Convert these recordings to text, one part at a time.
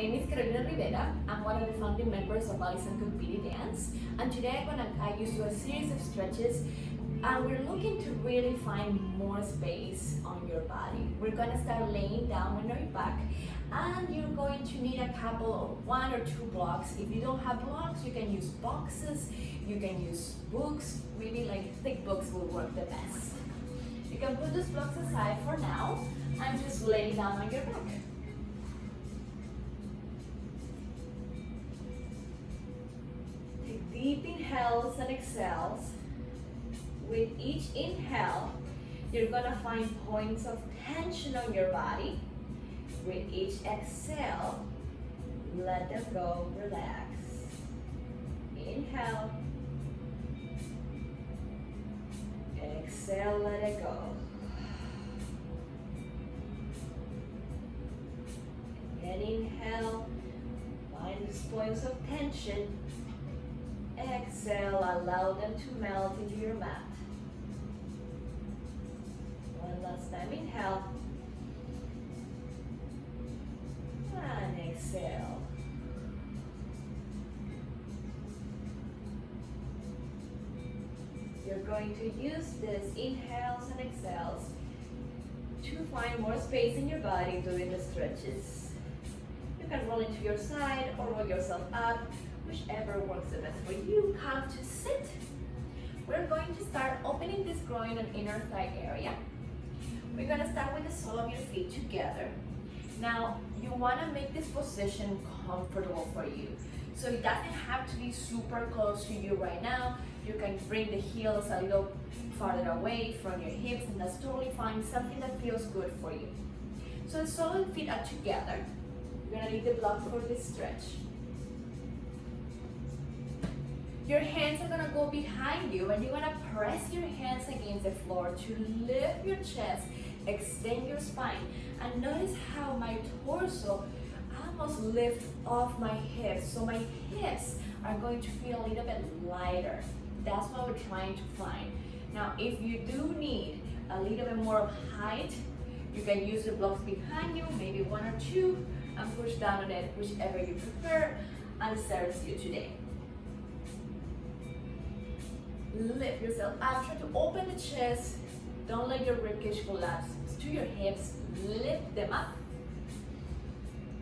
name is Carolina Rivera. I'm one of the founding members of Alice and Compete Dance, and today I'm going to guide you through a series of stretches, and we're looking to really find more space on your body. We're going to start laying down on your back, and you're going to need a couple of 1 or 2 blocks. If you don't have blocks, you can use boxes, you can use books, maybe like thick books will work the best. You can put those blocks aside for now and just lay down on your back. Take deep inhales and exhales. With each inhale, you're gonna find points of tension on your body. With each exhale, let them go, relax. Inhale. Exhale, let it go. And inhale, find these points of tension. Exhale, allow them to melt into your mat. One last time, inhale. And exhale. You're going to use this inhales and exhales to find more space in your body during the stretches. You can roll into your side or roll yourself up, whichever works the best for you. Come to sit. We're going to start opening this groin and inner thigh area. We're going to start with the sole of your feet together. Now, you want to make this position comfortable for you. So it doesn't have to be super close to you right now. You can bring the heels a little farther away from your hips, and that's totally fine. Something that feels good for you. So the sole and feet are together. You're gonna need the block for this stretch. Your hands are gonna go behind you, and you're gonna press your hands against the floor to lift your chest, extend your spine, and notice how my torso almost lift off my hips. So my hips are going to feel a little bit lighter. That's what we're trying to find. Now, if you do need a little bit more of height, you can use the blocks behind you, maybe 1 or 2, and push down on it, whichever you prefer, and serves you today. Lift yourself up, try to open the chest. Don't let your ribcage collapse to your hips. Lift them up.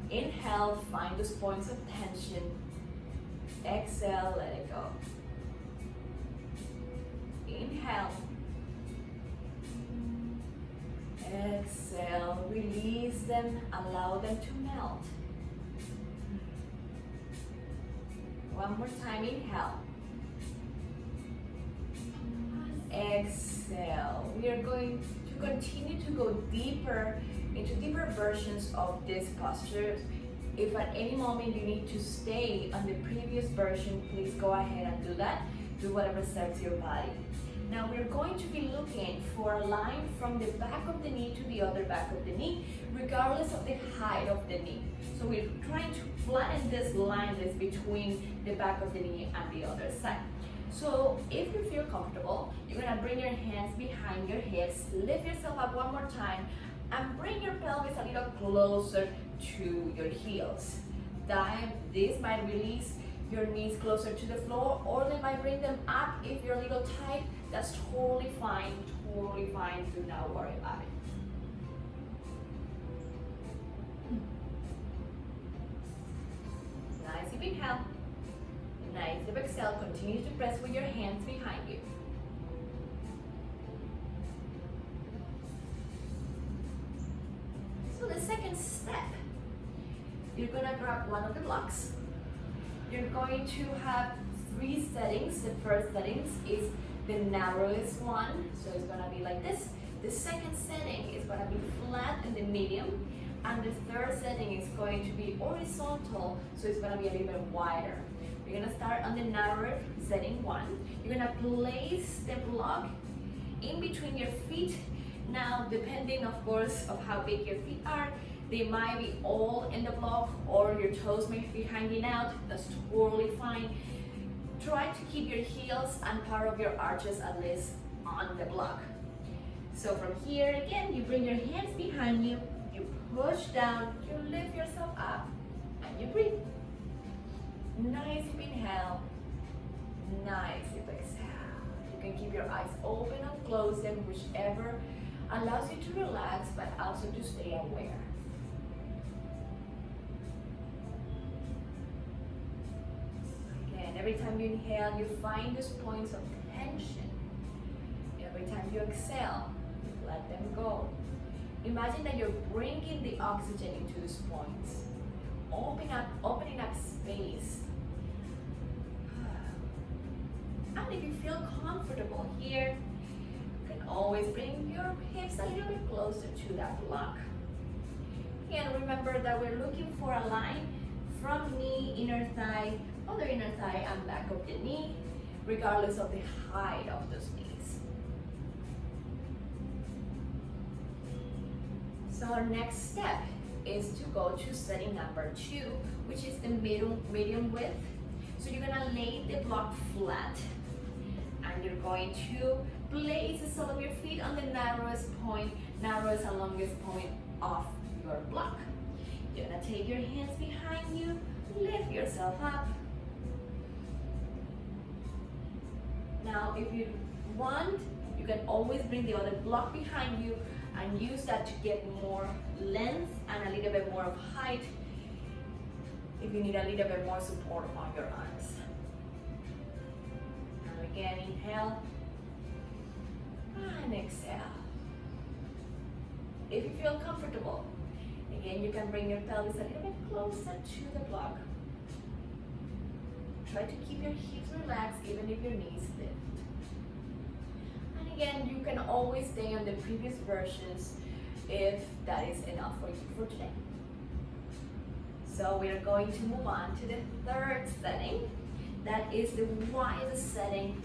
Inhale, find those points of tension. Exhale, let it go. Inhale. Exhale, release them, allow them to melt. One more time, inhale. Exhale. We are going to continue to go deeper into deeper versions of this posture. If at any moment you need to stay on the previous version, please go ahead and do that. Do whatever serves your body. Now we're going to be looking for a line from the back of the knee to the other back of the knee, regardless of the height of the knee. So we're trying to flatten this line that's between the back of the knee and the other side. So if you feel comfortable, you're gonna bring your hands behind your hips, lift yourself up one more time, and bring your pelvis a little closer to your heels. This might release your knees closer to the floor, or they might bring them up if you're a little tight. That's totally fine, do not worry about it. Nice deep inhale, nice deep exhale. Continue to press with your hands behind you. So the second step, you're gonna grab one of the blocks. You're going to have 3 settings. The first settings is the narrowest one, so it's gonna be like this. The second setting is gonna be flat in the medium, and the third setting is going to be horizontal, so it's gonna be a little bit wider. We're gonna start on the narrow setting 1. You're gonna place the block in between your feet. Now, depending of course of how big your feet are, they might be all in the block, or your toes may be hanging out. That's totally fine. Try to keep your heels and part of your arches at least on the block. So from here, again, you bring your hands behind you, you push down, you lift yourself up, and you breathe. Nice deep inhale. Nice deep exhale. You can keep your eyes open or close them, whichever allows you to relax, but also to stay aware. Again, every time you inhale, you find those points of tension. Every time you exhale, you let them go. Imagine that you're bringing the oxygen into those points, opening up space. And if you feel comfortable here, you can always bring your hips a little bit closer to that block. And remember that we're looking for a line from knee, inner thigh, other inner thigh, and back of the knee, regardless of the height of those knees. So our next step is to go to setting number 2, which is the medium width. So you're gonna lay the block flat, and you're going to place the sole of your feet on the narrowest and longest point of your block. You're gonna take your hands behind you, lift yourself up. Now, if you want, you can always bring the other block behind you and use that to get more length and a little bit more of height if you need a little bit more support on your arms. And again, inhale and exhale. If you feel comfortable, again, you can bring your pelvis a little bit closer to the block. Try to keep your hips relaxed even if your knees lift. And again, you can always stay on the previous versions if that is enough for you for today. So we are going to move on to the third setting. That is the widest setting,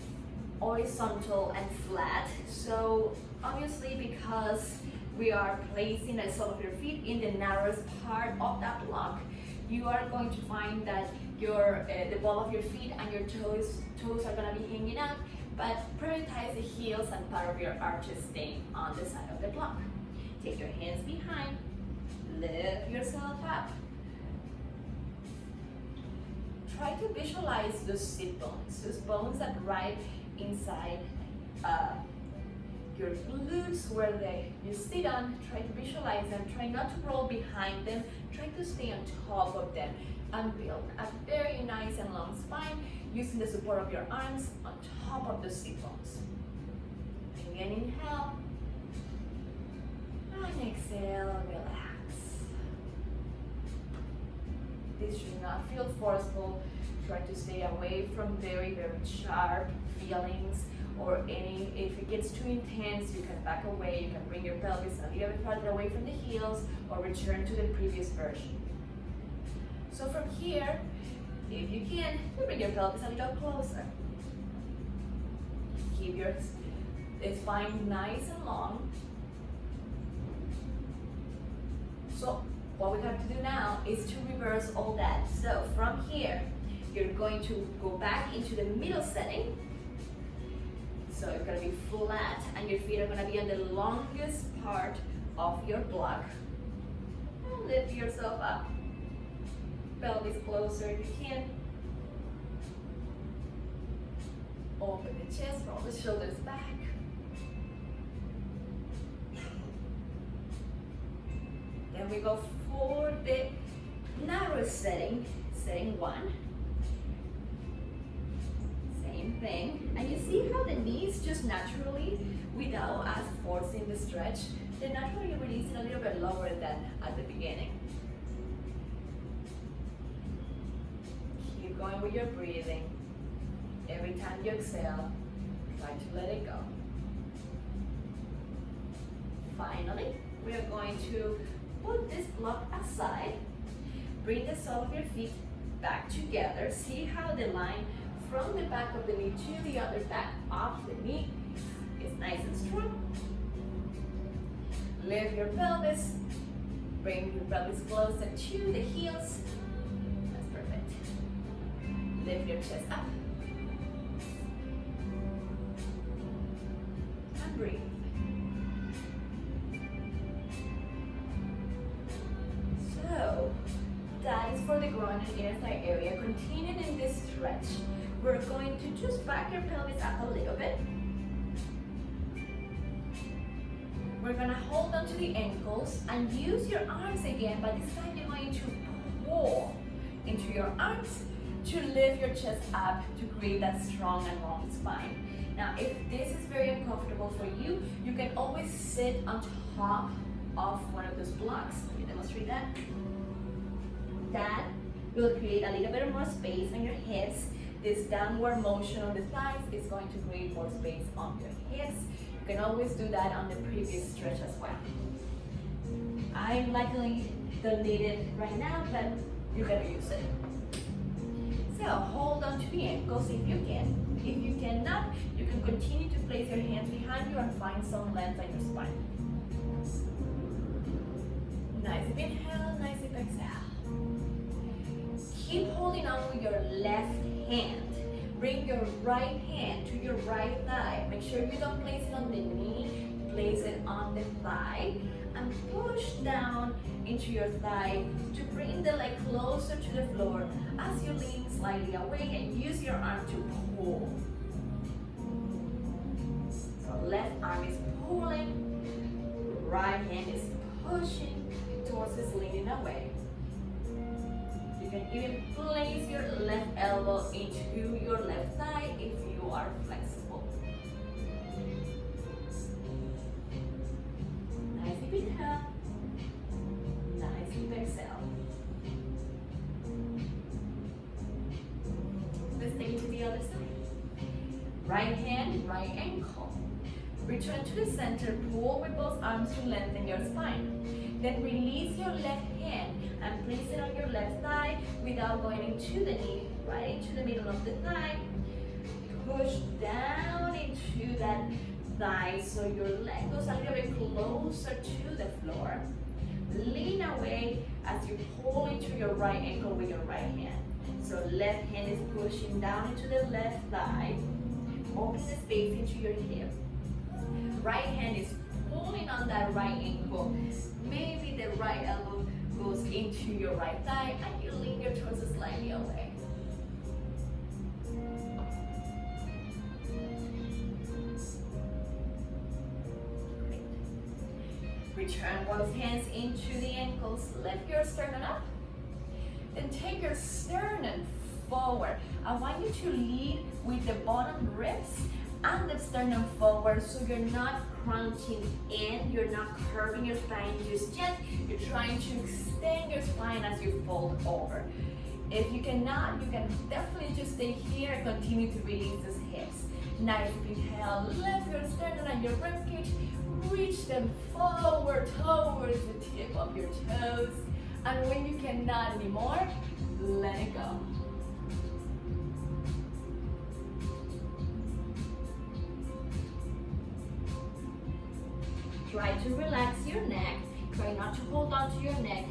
horizontal and flat. So obviously, because we are placing the sole of your feet in the narrowest part of that block, you are going to find that the ball of your feet and your toes are going to be hanging out, but prioritize the heels and part of your arches staying on the side of the block. Take your hands behind, lift yourself up. Try to visualize those sit bones, those bones that ride inside your glutes where you sit on. Try to visualize them. Try not to roll behind them. Try to stay on top of them and build a very nice and long spine using the support of your arms on top of the sit bones. Again, inhale and exhale, relax. This should not feel forceful. Try to stay away from very, very sharp feelings or if it gets too intense, you can back away. You can bring your pelvis a little bit farther away from the heels or return to the previous version. So from here, if you can, you bring your pelvis a little closer. Keep your spine nice and long. So what we have to do now is to reverse all that. So from here, you're going to go back into the middle setting. So you're going to be flat and your feet are going to be on the longest part of your block. And lift yourself up. Pelvis closer if you can. Open the chest, roll the shoulders back. Then we go for the narrow setting, setting 1. Same thing. And you see how the knees just naturally, without us forcing the stretch, they naturally release it a little bit lower than at the beginning. Keep going with your breathing. Every time you exhale, try to let it go. Finally, we are going to put this block aside. Bring the sole of your feet back together. See how the line from the back of the knee to the other back of the knee is nice and strong. Lift your pelvis. Bring your pelvis closer to the heels. That's perfect. Lift your chest up. And breathe. So, that is for the groin and inner thigh area. Continuing in this stretch, we're going to just back your pelvis up a little bit. We're gonna hold on to the ankles and use your arms again, but this time you're going to pull into your arms to lift your chest up to create that strong and long spine. Now, if this is very uncomfortable for you, you can always sit on top of one of those blocks. Let me demonstrate that. That will create a little bit more space on your hips. This downward motion on the thighs is going to create more space on your hips. You can always do that on the previous stretch as well. I'm likely don't need it right now, but you're gonna use it. So hold on to the ankles if you can. If you cannot, you can continue to place your hands behind you and find some length on your spine. Nice deep inhale, nice deep exhale. Keep holding on with your left hand. Bring your right hand to your right thigh. Make sure you don't place it on the knee, place it on the thigh. And push down into your thigh to bring the leg closer to the floor as you lean slightly away and use your arm to pull. So left arm is pulling, right hand is pushing towards us, leaning away. You can even place your left elbow into your left thigh if you are flexible. Nice deep inhale, nice deep exhale. Let's take it to the other side. Right hand, right ankle. Return to the center, pull with both arms to lengthen your spine. Then release your left hand and place it on your left thigh without going into the knee, right into the middle of the thigh. Push down into that thigh so your leg goes a little bit closer to the floor. Lean away as you pull into your right ankle with your right hand. So left hand is pushing down into the left thigh. Open the space into your hip. Right hand is pulling on that right ankle. Maybe the right elbow goes into your right thigh and you lean your torso slightly away. Great. Return both hands into the ankles. Lift your sternum up. Then take your sternum forward. I want you to lead with the bottom ribs and the sternum forward so you're not crunching in, you're not curving your spine just yet. You're trying to extend your spine as you fold over. If you cannot, you can definitely just stay here and continue to release those hips. Nice inhale, lift your sternum and your ribcage, reach them forward towards the tip of your toes. And when you cannot anymore, let it go. Try to relax your neck. Try not to hold on to your neck.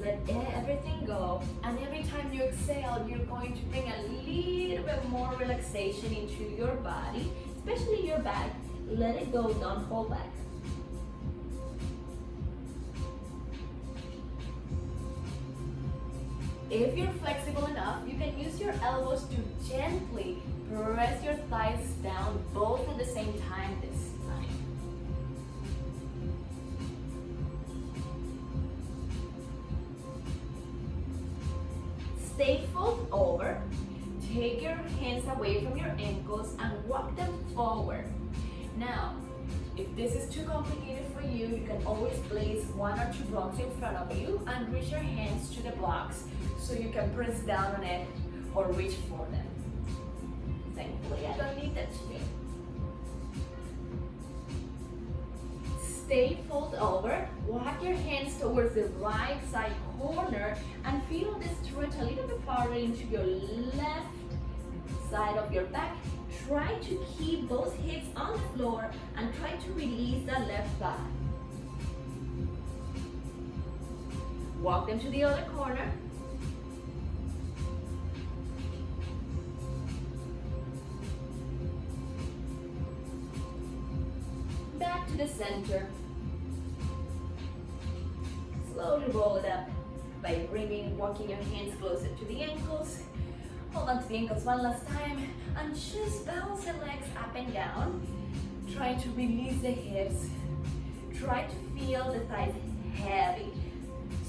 Let everything go. And every time you exhale, you're going to bring a little bit more relaxation into your body, especially your back. Let it go, don't hold back. If you're flexible enough, you can use your elbows to gently press your thighs down, both at the same time this time. Stay fold over. Take your hands away from your ankles and walk them forward. Now, if this is too complicated for you, you can always place one or two blocks in front of you and reach your hands to the blocks so you can press down on it or reach for them. Thankfully, I don't need that today. Stay fold over, walk your hands towards the right side corner and feel the stretch a little bit farther into your left side of your back. Try to keep those hips on the floor and try to release the left thigh. Walk them to the other corner. Back to the center. Slowly roll it up by walking your hands closer to the ankles. Hold on to the ankles one last time and just bounce the legs up and down. Try to release the hips. Try to feel the thighs heavy.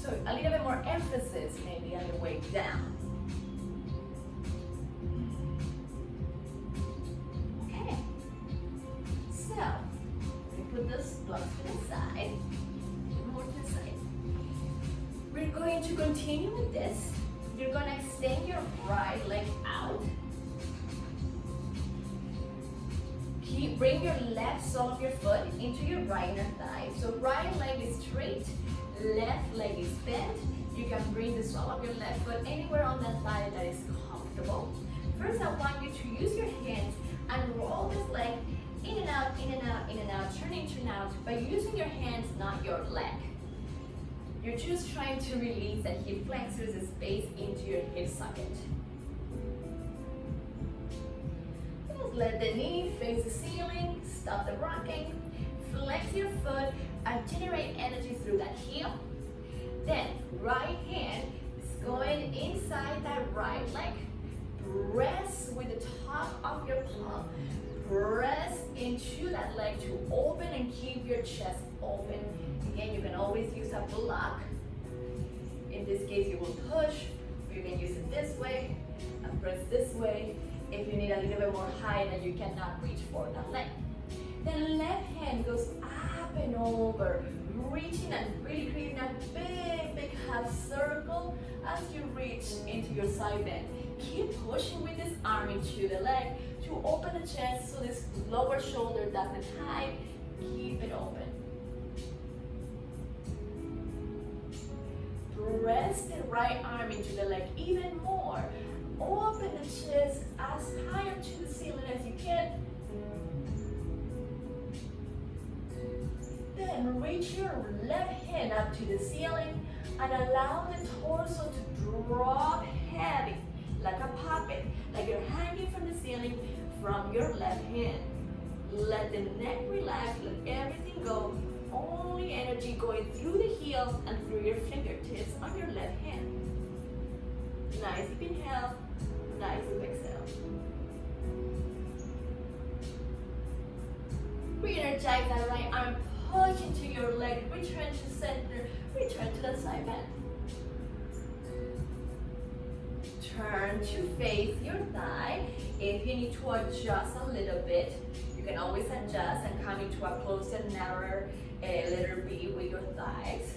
So a little bit more emphasis maybe on the way down. Okay. So, we put those blocks to the side. More to the side. We're going to continue with this. You're going to extend your right leg out. Bring your left sole of your foot into your right inner thigh. So right leg is straight, left leg is bent. You can bring the sole of your left foot anywhere on that thigh that is comfortable. First, I want you to use your hands and roll this leg in and out, in and out, in and out, turn in, turn out, by using your hands, not your leg. You're just trying to release that hip flexors, the space into your hip socket. Let the knee face the ceiling, stop the rocking, flex your foot and generate energy through that heel. Then right hand is going inside that right leg. Press with the top of your palm. Press into that leg to open and keep your chest open. Again, you can always use a block. In this case, you will push. You can use it this way and press this way. If you need a little bit more height and you cannot reach for that leg. Then left hand goes up and over, reaching and really creating a big, big half circle as you reach into your side bend. Keep pushing with this arm into the leg to open the chest so this lower shoulder doesn't hide. Keep it open. Press the right arm into the leg even more. Open the chest as high up to the ceiling as you can. Then reach your left hand up to the ceiling and allow the torso to drop heavy, like a puppet, like you're hanging from the ceiling from your left hand. Let the neck relax, let everything go. Only energy going through the heel and through your fingertips on your left hand. Nice deep inhale, nice deep exhale. Re-energize that right arm, push into your leg, return to center, return to the side bend. Turn to face your thigh. If you need to adjust a little bit, you can always adjust and come into a closer, narrower letter B with your thighs.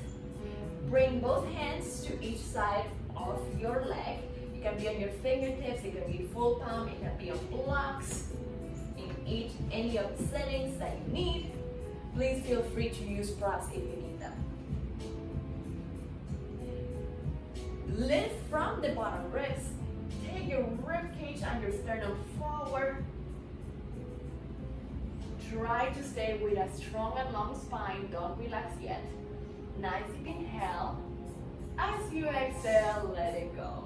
Bring both hands to each side of your leg. It can be on your fingertips, it can be full palm, it can be on blocks. In any of the settings that you need, please feel free to use props if you need them. Lift from the bottom ribs. Take your rib cage and your sternum forward. Try to stay with a strong and long spine. Don't relax yet. Nice deep inhale. As you exhale, let it go.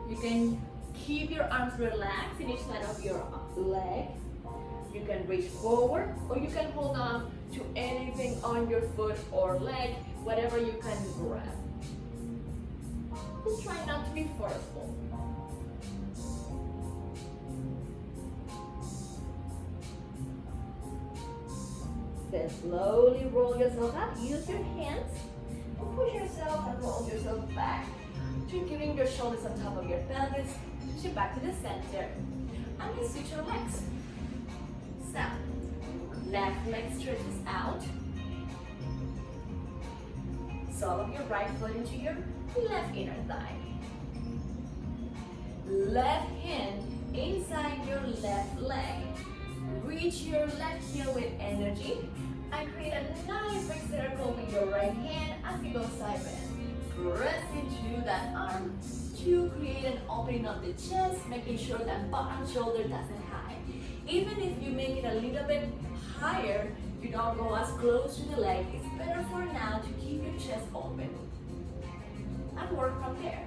You can keep your arms relaxed in each side of your leg. You can reach forward or you can hold on to anything on your foot or leg, whatever you can grab. Just try not to be forceful. Then slowly roll yourself up. Use your hands to push yourself and roll yourself back. To giving your shoulders on top of your pelvis. Push it back to the center. And then switch your legs. So, left leg stretches out. Sole of your right foot into your left inner thigh. Left hand inside your left leg. Reach your left heel with energy and create a nice big circle with your right hand as you go side bend. Press into that arm to create an opening of the chest, making sure that bottom shoulder doesn't hide. Even if you make it a little bit higher, you don't go as close to the leg. It's better for now to keep your chest open and work from there.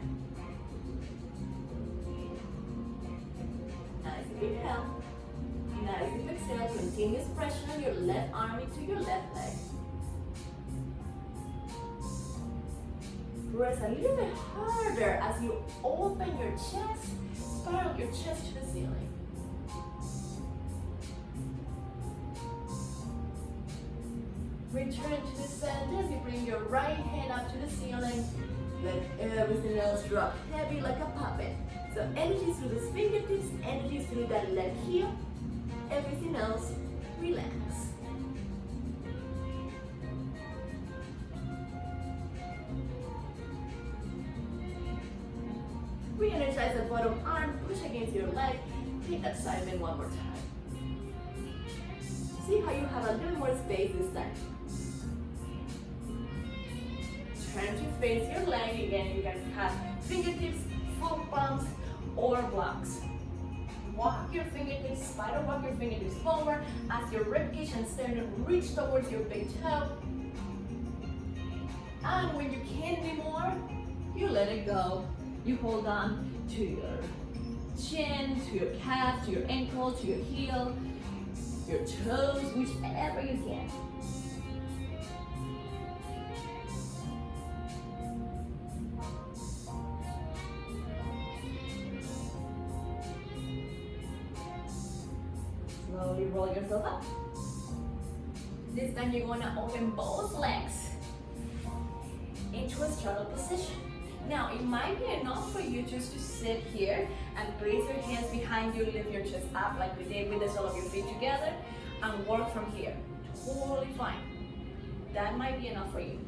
Nice deep inhale. Nice deep exhale. Continuous pressure on your left arm into your left leg. press a little bit harder as you open your chest, spiral your chest to the ceiling. Return to the center as you bring your right hand up to the ceiling. Let everything else drop heavy like a puppet. So energy through the fingertips, energy through that left heel. Everything else, relax. Re-energize the bottom arm, push against your leg. Take that side bend one more time. See how you have a little more space this time. Turn to face your leg again. You can have fingertips, foot palms, or blocks. Walk your fingertips, spider walk your fingertips forward as your ribcage and sternum reach towards your big toe. And when you can't be more, you let it go. You hold on to your chin, to your calf, to your ankle, to your heel, your toes, whichever you can. Slowly roll yourself up. This time you're going to open both legs into a straddle position. Now, it might be enough for you just to sit here and place your hands behind you, lift your chest up like we did with the sole of your feet together, and work from here. Totally fine. That might be enough for you.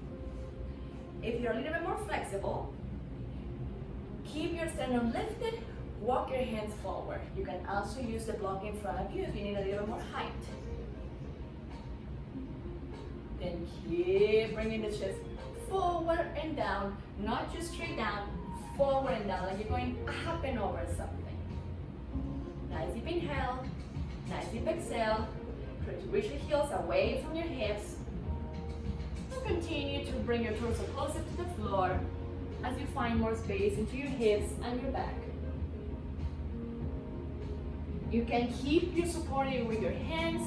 If you're a little bit more flexible, keep your sternum lifted, walk your hands forward. You can also use the block in front of you if you need a little more height. Then keep bringing the chest forward and down, not just straight down, forward and down, like you're going up and over something. Nice deep inhale, nice deep exhale. Try to reach your heels away from your hips. And continue to bring your torso closer to the floor as you find more space into your hips and your back. You can keep you supporting with your hands,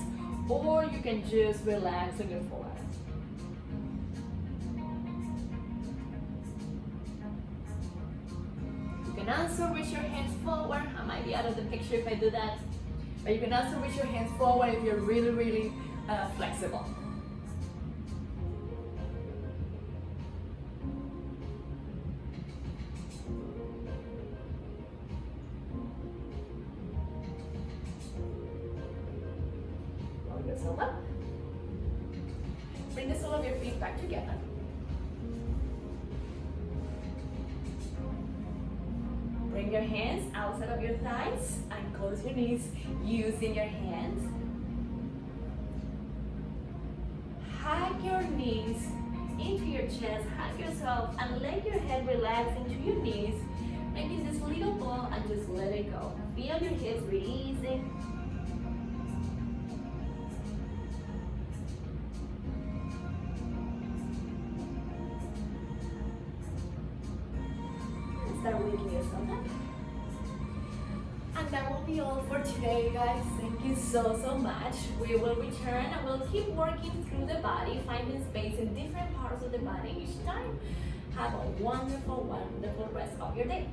or you can just relax on your forehead. You can also reach your hands forward. I might be out of the picture if I do that. But you can also reach your hands forward if you're really, really flexible. Roll yourself up. Bring the sole of your feet back together. Bring your hands outside of your thighs and close your knees using your hands. Hug your knees into your chest, hug yourself, and let your head relax into your knees, making this little ball and just let it go. Feel your hips releasing. Start waking yourself up. And that will be all for today, guys. Thank you so much. We will return and we'll keep working through the body, finding space in different parts of the body each time. Have a wonderful rest of your day.